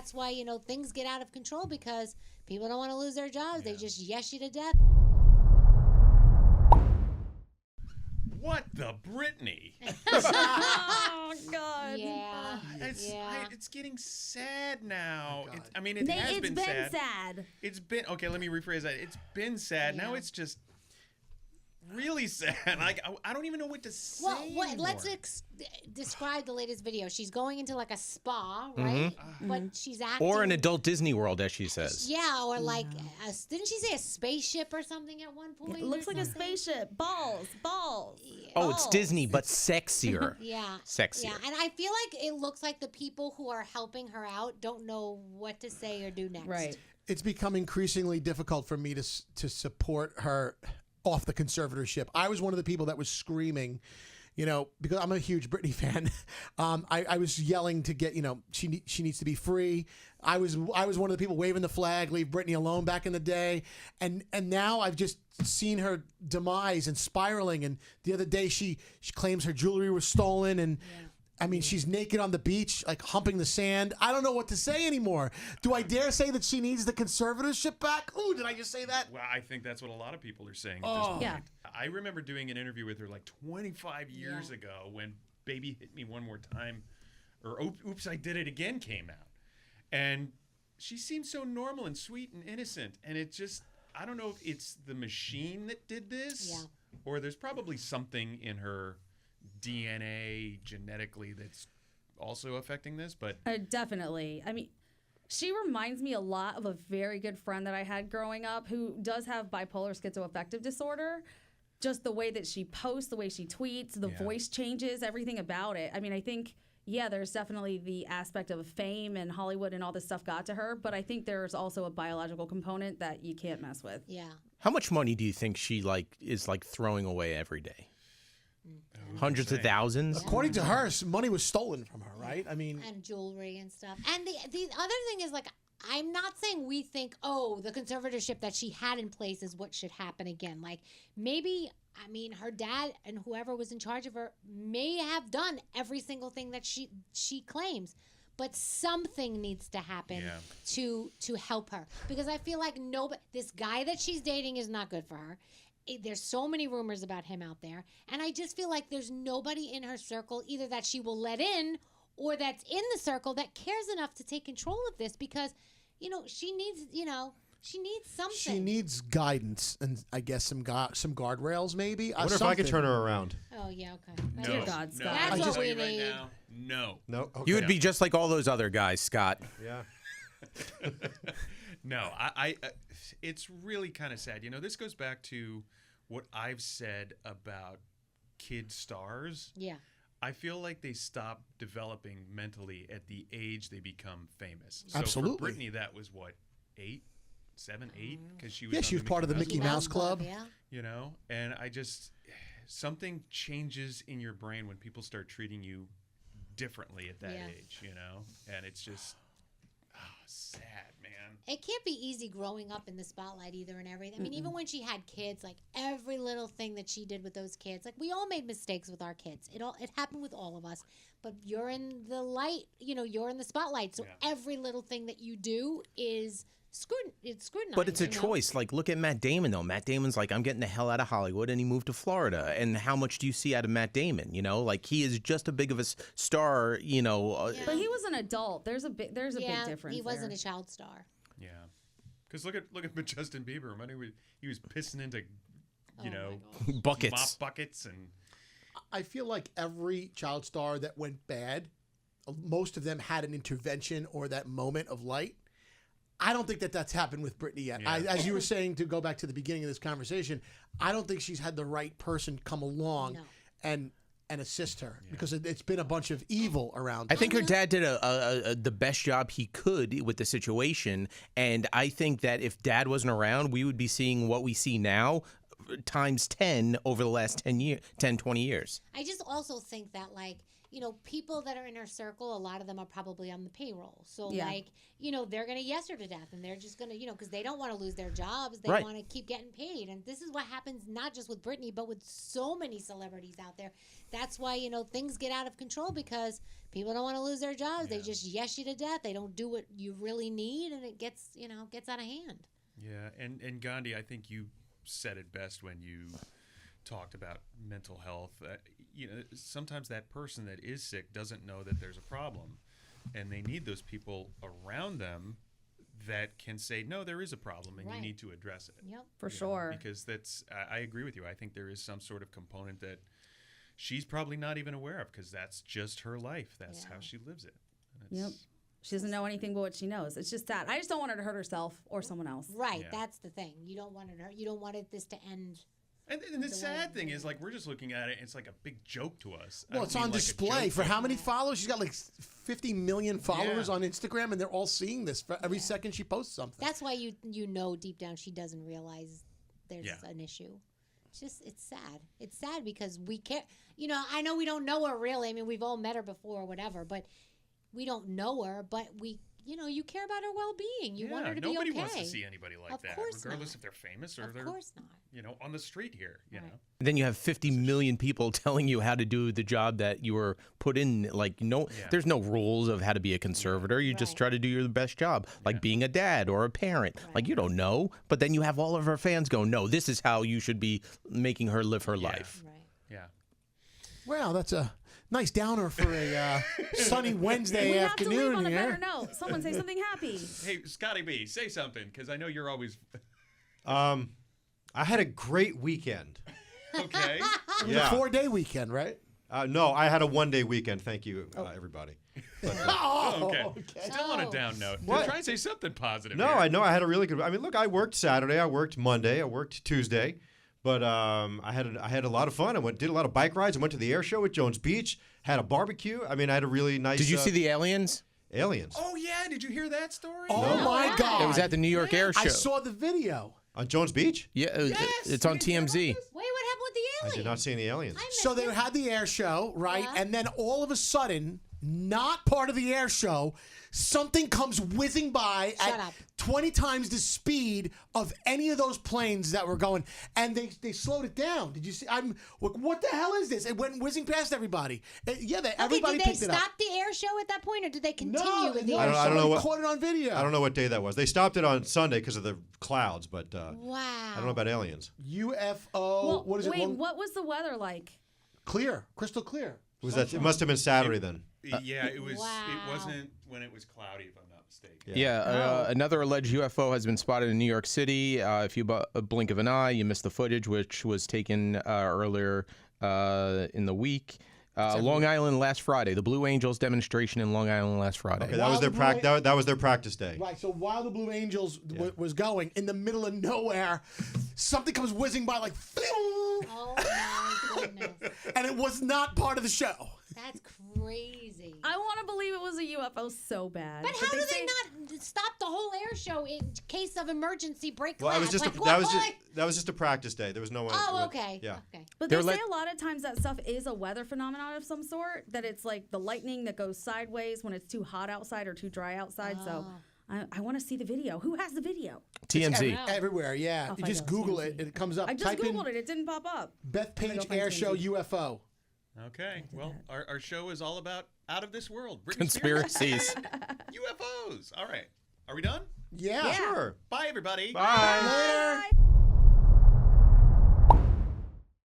that's why, things get out of control because people don't want to lose their jobs. They just yes you to death. What the Britney? Oh, God. Yeah. It's getting sad now. God. It has been sad. It's been, okay, let me rephrase that. It's been sad. Now it's just really sad. Like, I don't even know what to say anymore. Let's describe the latest video. She's going into like a spa, right? But she's acting... Or an adult Disney World, as she says. Yeah, or like, didn't she say a spaceship or something at one point? It looks like a spaceship. Balls. Yeah. Oh, it's Disney, but sexier. Yeah. Sexier. Yeah, and I feel like it looks like the people who are helping her out don't know what to say or do next. Right. It's become increasingly difficult for me to support her off the conservatorship. I was one of the people that was screaming, because I'm a huge Britney fan. I was yelling to get, she needs to be free. I was one of the people waving the flag, leave Britney alone back in the day. And now I've just seen her demise and spiraling. And the other day she claims her jewelry was stolen and she's naked on the beach, like humping the sand. I don't know what to say anymore. Do I dare say that she needs the conservatorship back? Ooh, did I just say that? Well, I think that's what a lot of people are saying at this point. Yeah. I remember doing an interview with her like 25 years ago when Baby Hit Me One More Time, or Oops, I Did It Again came out. And she seemed so normal and sweet and innocent. And it just, I don't know if it's the machine that did this, or there's probably something in her DNA genetically that's also affecting this, but Definitely. She reminds me a lot of a very good friend that I had growing up who does have bipolar schizoaffective disorder. Just the way that she posts, the way she tweets, the voice changes, everything about it. I think, there's definitely the aspect of fame and Hollywood and all this stuff got to her, but I think there's also a biological component that you can't mess with. Yeah. How much money do you think she is throwing away every day? Hundreds of thousands? According to her, money was stolen from her, right? And jewelry and stuff. And the other thing is, like, I'm not saying we think, the conservatorship that she had in place is what should happen again. Like, maybe, her dad and whoever was in charge of her may have done every single thing that she claims. But something needs to happen to help her. Because I feel like this guy that she's dating is not good for her. There's so many rumors about him out there. And I just feel like there's nobody in her circle either that she will let in or that's in the circle that cares enough to take control of this because, she needs something. She needs guidance and I guess some guardrails maybe. I wonder if I could turn her around. Oh, yeah, okay. no, Dear God, Scott. That's what we right need. now. No. Okay. You would be just like all those other guys, Scott. Yeah. No, it's really kind of sad. This goes back to what I've said about kid stars. Yeah. I feel like they stop developing mentally at the age they become famous. So Absolutely. For Britney, that was what, 7, 8? Because she was Yeah, she was part of the Mickey Mouse Club. Yeah. And something changes in your brain when people start treating you differently at that age, and it's just sad, man. It can't be easy growing up in the spotlight either and everything. Even when she had kids, like every little thing that she did with those kids, like we all made mistakes with our kids. It happened with all of us. But you're in the light, you're in the spotlight. So every little thing that you do is scrutinized. But it's a choice. Like, look at Matt Damon, though. Matt Damon's like, I'm getting the hell out of Hollywood, and he moved to Florida. And how much do you see out of Matt Damon? Like, he is just a big of a star, But he was an adult. There's a big difference. He wasn't a child star. Yeah. Because look at Justin Bieber. He was pissing into, buckets. mop buckets and... I feel like every child star that went bad, most of them had an intervention or that moment of light. I don't think that's happened with Britney yet. Yeah. As you were saying, to go back to the beginning of this conversation, I don't think she's had the right person come along and assist her because it's been a bunch of evil around her. I think her dad did the best job he could with the situation, and I think that if Dad wasn't around, we would be seeing what we see now times 10 over the last 20 years. I just also think that, like, people that are in her circle, a lot of them are probably on the payroll. So, Yeah. they're going to yes her to death, and they're just going to, because they don't want to lose their jobs. They Right. want to keep getting paid. And this is what happens not just with Britney, but with so many celebrities out there. That's why, things get out of control because people don't want to lose their jobs. They just yes you to death. They don't do what you really need, and it gets out of hand. Yeah, and Gandhi, I think you said it best when you talked about mental health. Sometimes that person that is sick doesn't know that there's a problem, and they need those people around them that can say, no, there is a problem, and you need to address it. Yep. For sure. Because I agree with you. I think there is some sort of component that she's probably not even aware of because that's just her life. That's how she lives it. Yep. She doesn't know anything but what she knows. It's just sad. I just don't want her to hurt herself or someone else. Right. Yeah. That's the thing. You don't want this to end. And the sad thing is, we're just looking at it. It's like a big joke to us. Well, it's on display for how many followers? She's got 50 million followers on Instagram, and they're all seeing this for every second she posts something. That's why you deep down she doesn't realize there's an issue. It's sad. It's sad because we care. I know we don't know her really. I mean, we've all met her before or whatever, but we don't know her. But you care about her well-being. You want her to be okay. Nobody wants to see anybody like that, course regardless not. if they're famous or they're, Of course not. On the street here. You know. Then you have 50 million people telling you how to do the job that you were put in. There's no rules of how to be a conservator. You just try to do your best job, like being a dad or a parent. Like, you don't know. But then you have all of her fans go, no, this is how you should be making her live her life. Right. Yeah. Well, that's a nice downer for a sunny Wednesday We have to leave afternoon on a here. better note. Someone say something happy. Hey, Scotty B, say something, because I know you're always... I had a great weekend. Okay. It was a 4-day weekend, right? No, I had a 1-day weekend. Thank you, everybody. Okay. Still on a down note. What? Try and say something positive. No, here. I know I had a really good. I mean, look, I worked Saturday, I worked Monday, I worked Tuesday, but I had a lot of fun. Did a lot of bike rides. I went to the air show at Jones Beach. Had a barbecue. I mean, I had a really nice. Did you see the aliens? Aliens Oh, yeah. Did you hear that story? Oh, my God. It was at the New York Air Show. I saw the video. on Jones Beach? Yeah, it's on TMZ. Wait, what happened with the I aliens? did not see any aliens. So they had the air show, right? Yeah. And then all of a sudden, not part of the air show, something comes whizzing by Shut at up. 20 times the speed of any of those planes that were going, and they slowed it down. Did you see? I'm like, what the hell is this? It went whizzing past everybody. Everybody did they picked it up. stop the air show at that point, or did they continue No, with the no, air show? I don't know somebody what- caught it on video. I don't know what day that was. They stopped it on Sunday because of the clouds, but Wow. I don't know about aliens. UFO. Well, what is it? wait, what was the weather like? Clear, crystal clear. Was that? It must have been Saturday then. Yeah, it was. Wow. It wasn't when it was cloudy, if I'm not mistaken. Yeah, another alleged UFO has been spotted in New York City. If you blink of an eye, you missed the footage, which was taken earlier in the week. Long Island last Friday. The Blue Angels demonstration in Long Island last Friday. Okay, that was their that was their practice day. Right, so while the Blue Angels was going, in the middle of nowhere, something comes whizzing by like, Oh my goodness, and it was not part of the show. that's crazy. I want to believe it was a UFO so bad. But how do say- they not stop the whole air show in case of emergency break Well, glass? that was just a practice day. There was no one. Oh, okay. Yeah. Okay. But They're they say a lot of times that stuff is a weather phenomenon of some sort. That it's like the lightning that goes sideways when it's too hot outside or too dry outside. So I want to see the video. Who has the video? TMZ. Everywhere, yeah. I'll You find just out. Google TMZ. it, and it comes up. I just Type in Googled it. It didn't pop up. Beth I'm gonna Page go find Air Show TMZ. UFO. Okay. Well, our show is all about out of this world. Britney Conspiracies. Spears, UFOs. All right. Are we done? Yeah. Sure. Bye, everybody. Bye. Later. Bye.